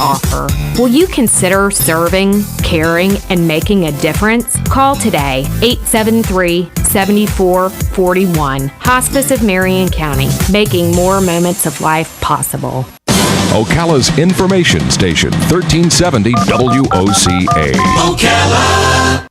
offer. Will you consider serving, caring, and making a difference? Call today, 873-7441. Hospice of Marion County, making more moments of life possible. Ocala's information station, 1370 WOCA. Ocala.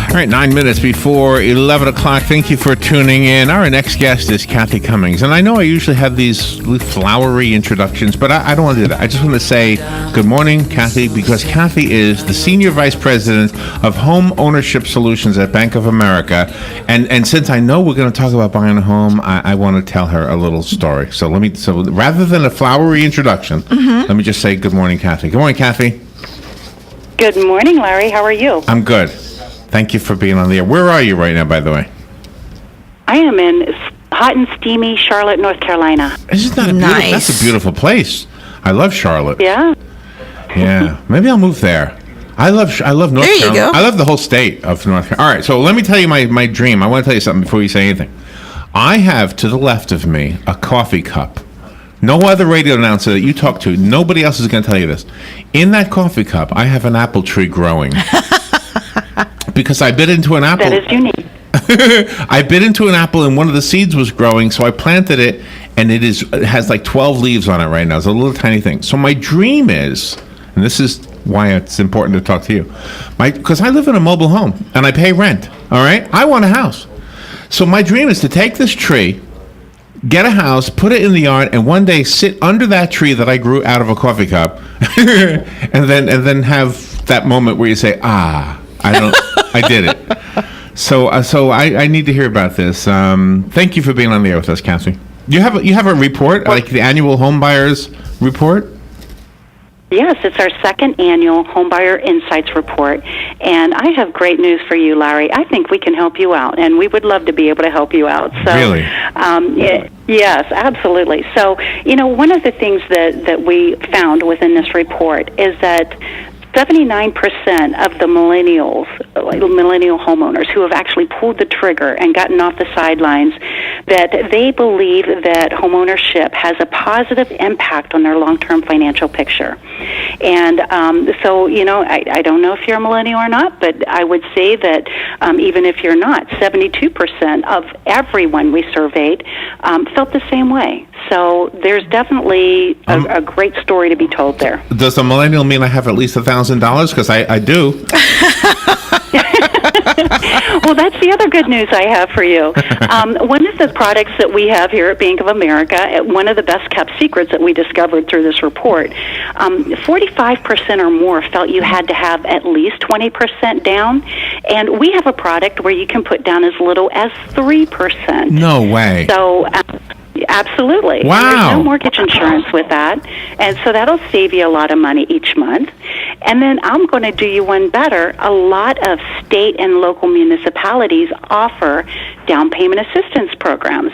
All right, 9 minutes before 11 o'clock. Thank you for tuning in. Our next guest is Kathy Cummings. And I know I usually have these flowery introductions, but I don't want to do that. I just want to say good morning, Kathy, because Kathy is the Senior Vice President of Home Ownership Solutions at Bank of America. And since I know we're going to talk about buying a home, I want to tell her a little story. So rather than a flowery introduction, let me just say good morning, Kathy. Good morning, Kathy. Good morning, Larry. How are you? I'm good. Thank you for being on the air. Where are you right now, by the way? I am in hot and steamy Charlotte, North Carolina. Isn't that nice? That's a beautiful place. I love Charlotte. Yeah? Yeah. Maybe I'll move there. I love North Carolina. Go. I love the whole state of North Carolina. All right, so let me tell you my dream. I want to tell you something before you say anything. I have to the left of me a coffee cup. No other radio announcer that you talk to, nobody else is going to tell you this. In that coffee cup, I have an apple tree growing. Because I bit into an apple. That is unique. I bit into an apple and one of the seeds was growing, so I planted it, and it has like 12 leaves on it right now. It's a little tiny thing. So my dream is, and this is why it's important to talk to you, because I live in a mobile home and I pay rent. All right, I want a house. So my dream is to take this tree, get a house, put it in the yard, and one day sit under that tree that I grew out of a coffee cup, and then have that moment where you say, I did it. So I need to hear about this. Thank you for being on the air with us, Kathy. You have a report, like the annual home buyers report? Yes, it's our second annual Homebuyer Insights Report, and I have great news for you, Larry. I think we can help you out, and we would love to be able to help you out. So, really? Yes, absolutely. So, one of the things that we found within this report is that 79% of the millennial homeowners who have actually pulled the trigger and gotten off the sidelines, that they believe that homeownership has a positive impact on their long-term financial picture. And so, I don't know if you're a millennial or not, but I would say that even if you're not, 72% of everyone we surveyed felt the same way. So there's definitely a great story to be told there. Does a millennial mean I have at least $1,000? Because I do. Well, that's the other good news I have for you. One of the products that we have here at Bank of America, one of the best-kept secrets that we discovered through this report, 45% or more felt you had to have at least 20% down, and we have a product where you can put down as little as 3%. No way. So... absolutely. Wow. And there's no mortgage insurance with that. And so that'll save you a lot of money each month. And then I'm going to do you one better. A lot of state and local municipalities offer down payment assistance programs.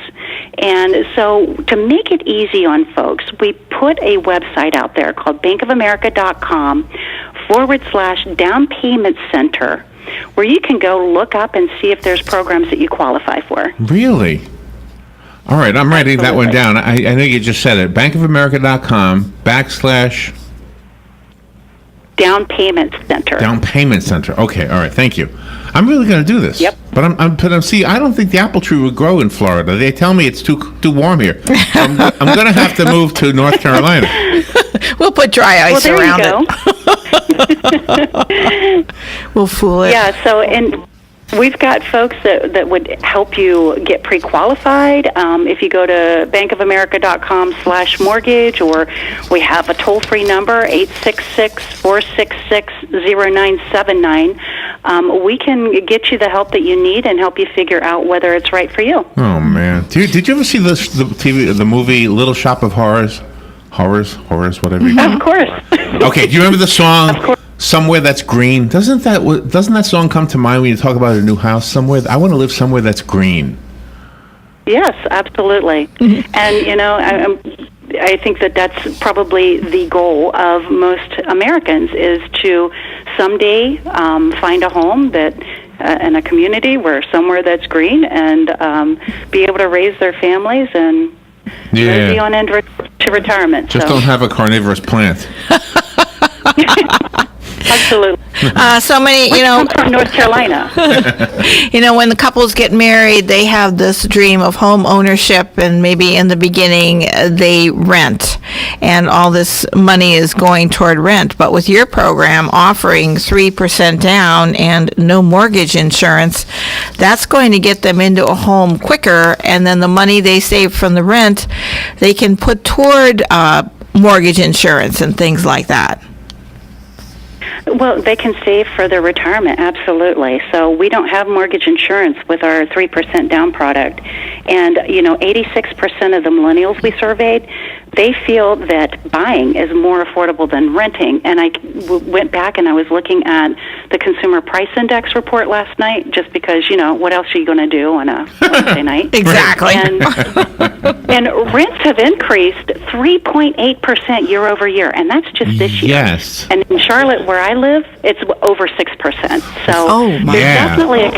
And so to make it easy on folks, we put a website out there called bankofamerica.com/down payment center, where you can go look up and see if there's programs that you qualify for. Really? All right, I'm writing that one down. I know you just said it. bankofamerica.com / Down Payment Center. Down Payment Center. Okay, all right, thank you. I'm really going to do this. Yep. But I'm see, I don't think the apple tree would grow in Florida. They tell me it's too warm here. I'm going to have to move to North Carolina. We'll put dry ice around it. We'll fool it. Yeah, so we've got folks that would help you get pre-qualified. If you go to bankofamerica.com/mortgage, or we have a toll-free number, 866-466-0979. We can get you the help that you need and help you figure out whether it's right for you. Oh, man. Did you ever see the movie Little Shop of Horrors? Horrors, whatever you call it. Of course. Okay, do you remember the song? Somewhere That's Green. Doesn't that song come to mind when you talk about a new house? Somewhere I want to live somewhere that's green. Yes, absolutely. Mm-hmm. And I think that's probably the goal of most Americans, is to someday find a home that in a community where somewhere that's green, and be able to raise their families and Yeah. on into to retirement. Just so. don't have a carnivorous plant. Absolutely. So many, I'm from North Carolina. when the couples get married, they have this dream of home ownership, and maybe in the beginning they rent, and all this money is going toward rent. But with your program offering 3% down and no mortgage insurance, that's going to get them into a home quicker, and then the money they save from the rent, they can put toward mortgage insurance and things like that. Well, they can save for their retirement, absolutely. So we don't have mortgage insurance with our 3% down product. And, 86% of the millennials we surveyed, they feel that buying is more affordable than renting. And I went back and I was looking at the Consumer Price Index report last night, just because, what else are you going to do on a Wednesday night? Exactly. And rents have increased 3.8% year over year, and that's just this year. Yes. And in Charlotte, where I live, it's over 6%. So there's definitely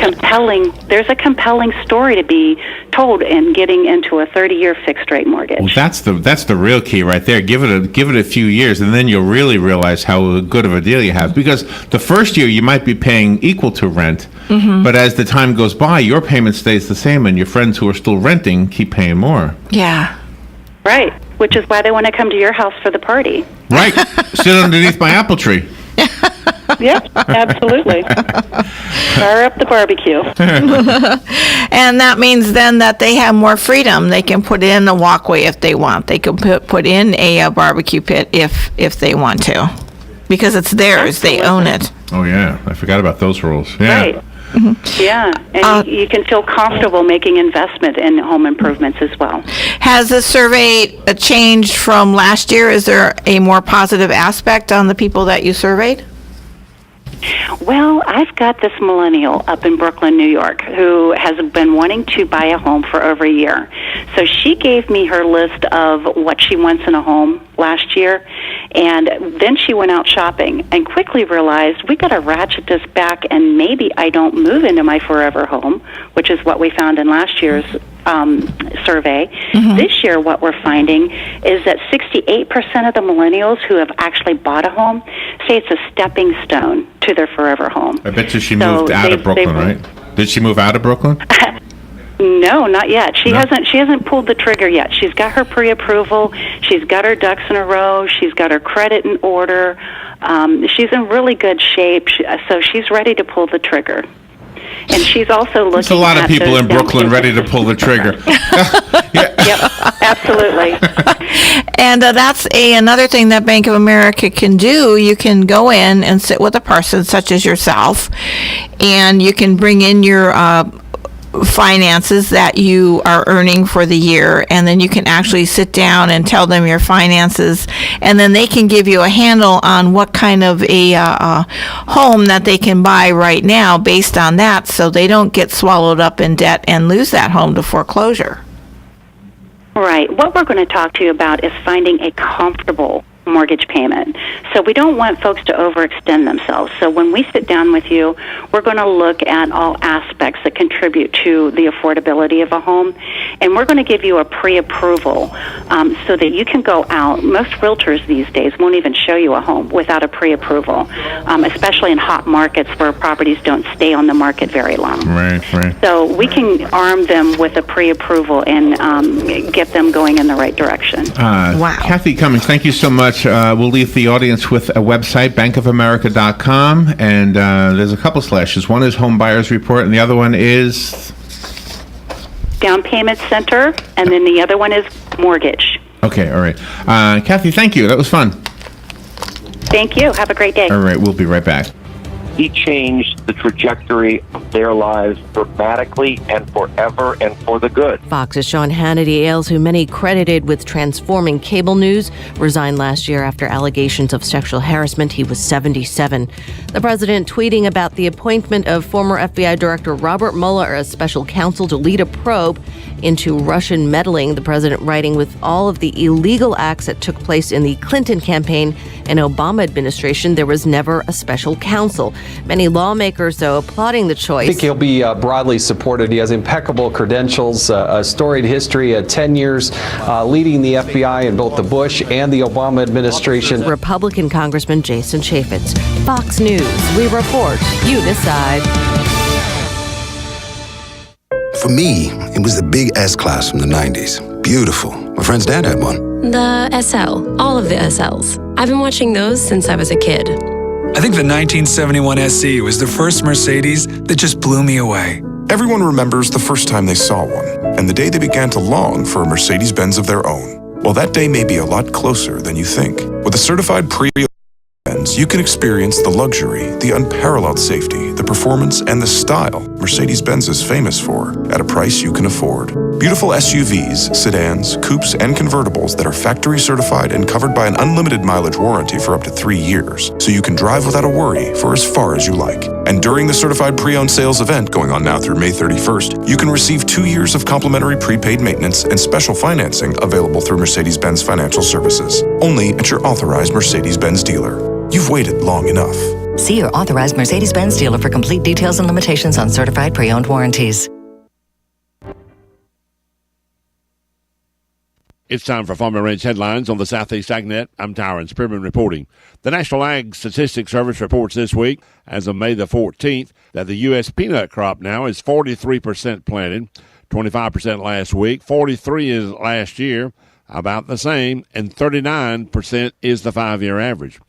there's a compelling story to be told in getting into a 30-year fixed-rate mortgage. Well, that's the real key right there. Give it a few years, and then you'll really realize how good of a deal you have. Because the first year you might be paying equal to rent, but as the time goes by, your payment stays the same, and your friends who are still renting keep paying more. Yeah. Right, which is why they want to come to your house for the party. Right. Sit underneath my apple tree. Yep, absolutely. Fire up the barbecue. And that means then that they have more freedom. They can put in a walkway if they want. They can put in a barbecue pit if they want to, because it's theirs. They own it. Oh, yeah. I forgot about those rules. Yeah. Right. Yeah, and you can feel comfortable making investment in home improvements as well. Has the survey changed from last year? Is there a more positive aspect on the people that you surveyed? Well, I've got this millennial up in Brooklyn, New York, who has been wanting to buy a home for over a year. So she gave me her list of what she wants in a home last year, and then she went out shopping and quickly realized we got to ratchet this back, and maybe I don't move into my forever home, which is what we found in last year's survey. This year, what we're finding is that 68% of the millennials who have actually bought a home say it's a stepping stone to their forever home. I bet you she moved out of Brooklyn, right? Did she move out of Brooklyn? No, not yet. She hasn't pulled the trigger yet. She's got her pre-approval. She's got her ducks in a row. She's got her credit in order. She's in really good shape, so she's ready to pull the trigger. And she's also looking. There's a lot of people in Brooklyn ready to pull the trigger. Yep, absolutely. And that's another thing that Bank of America can do. You can go in and sit with a person such as yourself, and you can bring in your finances that you are earning for the year, and then you can actually sit down and tell them your finances, and then they can give you a handle on what kind of a home that they can buy right now based on that, so they don't get swallowed up in debt and lose that home to foreclosure. Right. What we're going to talk to you about is finding a comfortable mortgage payment. So we don't want folks to overextend themselves. So when we sit down with you, we're going to look at all aspects that contribute to the affordability of a home, and we're going to give you a pre-approval so that you can go out. Most realtors these days won't even show you a home without a pre-approval, especially in hot markets where properties don't stay on the market very long. Right. So we can arm them with a pre-approval and get them going in the right direction. Wow. Kathy Cummings, thank you so much. We'll leave the audience with a website, bankofamerica.com, and there's a couple slashes. One is Home Buyers Report, and the other one is Down Payment Center, and then the other one is Mortgage. Okay, all right. Kathy, thank you. That was fun. Thank you. Have a great day. All right, we'll be right back. He changed the trajectory of their lives dramatically and forever and for the good. Fox's Sean Hannity Ailes, who many credited with transforming cable news, resigned last year after allegations of sexual harassment. He was 77. The president tweeting about the appointment of former FBI Director Robert Mueller as special counsel to lead a probe into Russian meddling. The president writing, with all of the illegal acts that took place in the Clinton campaign, In Obama administration, there was never a special counsel. Many lawmakers, though, applauding the choice. I think he'll be broadly supported. He has impeccable credentials, a storied history, 10 years leading the FBI in both the Bush and the Obama administration. Republican Congressman Jason Chaffetz. Fox News. We report. You decide. For me, it was the big S-Class from the 90s. Beautiful. My friend's dad had one. The SL. All of the SLs. I've been watching those since I was a kid. I think the 1971 SE was the first Mercedes that just blew me away. Everyone remembers the first time they saw one, and the day they began to long for a Mercedes-Benz of their own. Well, that day may be a lot closer than you think. With a certified pre-owned Benz, you can experience the luxury, the unparalleled safety, the performance, and the style Mercedes-Benz is famous for at a price you can afford. Beautiful SUVs, sedans, coupes, and convertibles that are factory certified and covered by an unlimited mileage warranty for up to 3 years, so you can drive without a worry for as far as you like. And during the certified pre-owned sales event going on now through May 31st, you can receive 2 years of complimentary prepaid maintenance and special financing available through Mercedes-Benz Financial Services, only at your authorized Mercedes-Benz dealer. You've waited long enough. See your authorized Mercedes-Benz dealer for complete details and limitations on certified pre-owned warranties. It's time for Farm and Ranch headlines on the Southeast AgNet. I'm Tyron Spearman reporting. The National Ag Statistics Service reports this week, as of May the 14th, that the U.S. peanut crop now is 43% planted, 25% last week, 43% is last year, about the same, and 39% is the 5-year average.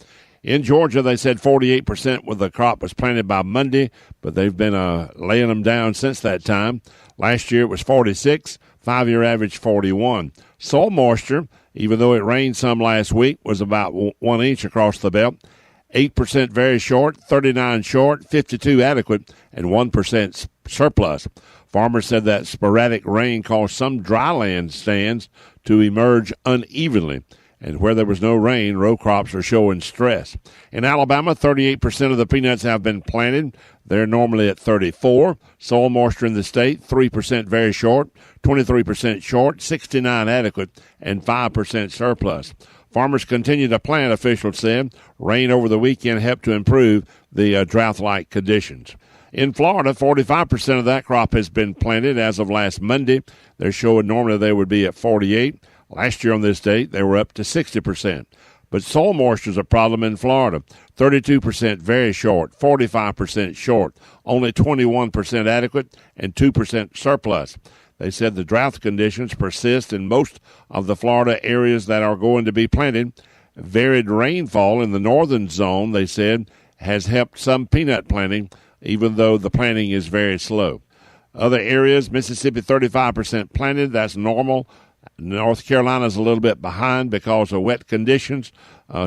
In Georgia, they said 48% of the crop was planted by Monday, but they've been laying them down since that time. Last year it was 46, 5-year average 41. Soil moisture, even though it rained some last week, was about 1 inch across the belt. 8% very short, 39 short, 52 adequate, and 1% surplus. Farmers said that sporadic rain caused some dryland stands to emerge unevenly. And where there was no rain, row crops are showing stress. In Alabama, 38% of the peanuts have been planted. They're normally at 34. Soil moisture in the state, 3% very short, 23% short, 69 adequate, and 5% surplus. Farmers continue to plant, officials said. Rain over the weekend helped to improve the drought-like conditions. In Florida, 45% of that crop has been planted as of last Monday. They're showing normally they would be at 48. Last year on this date, they were up to 60%. But soil moisture is a problem in Florida. 32% very short, 45% short, only 21% adequate, and 2% surplus. They said the drought conditions persist in most of the Florida areas that are going to be planted. Varied rainfall in the northern zone, they said, has helped some peanut planting, even though the planting is very slow. Other areas, Mississippi 35% planted, that's normal. North Carolina's a little bit behind because of wet conditions.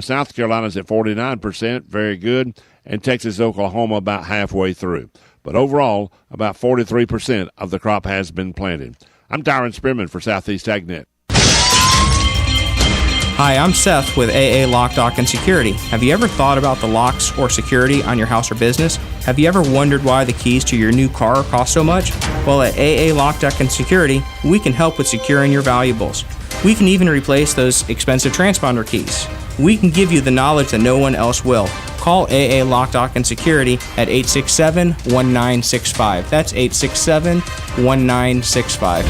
South Carolina's at 49%, very good. And Texas, Oklahoma about halfway through. But overall, about 43% of the crop has been planted. I'm Tyron Spearman for Southeast AgNet. Hi, I'm Seth with AA Lock, Dock, and Security. Have you ever thought about the locks or security on your house or business? Have you ever wondered why the keys to your new car cost so much? Well, at AA Lock, Dock, and Security, we can help with securing your valuables. We can even replace those expensive transponder keys. We can give you the knowledge that no one else will. Call AA Lock, Dock, and Security at 867-1965. That's 867-1965.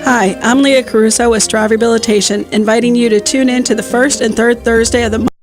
Hi, I'm Leah Caruso with Strive Rehabilitation, inviting you to tune in to the first and third Thursday of the month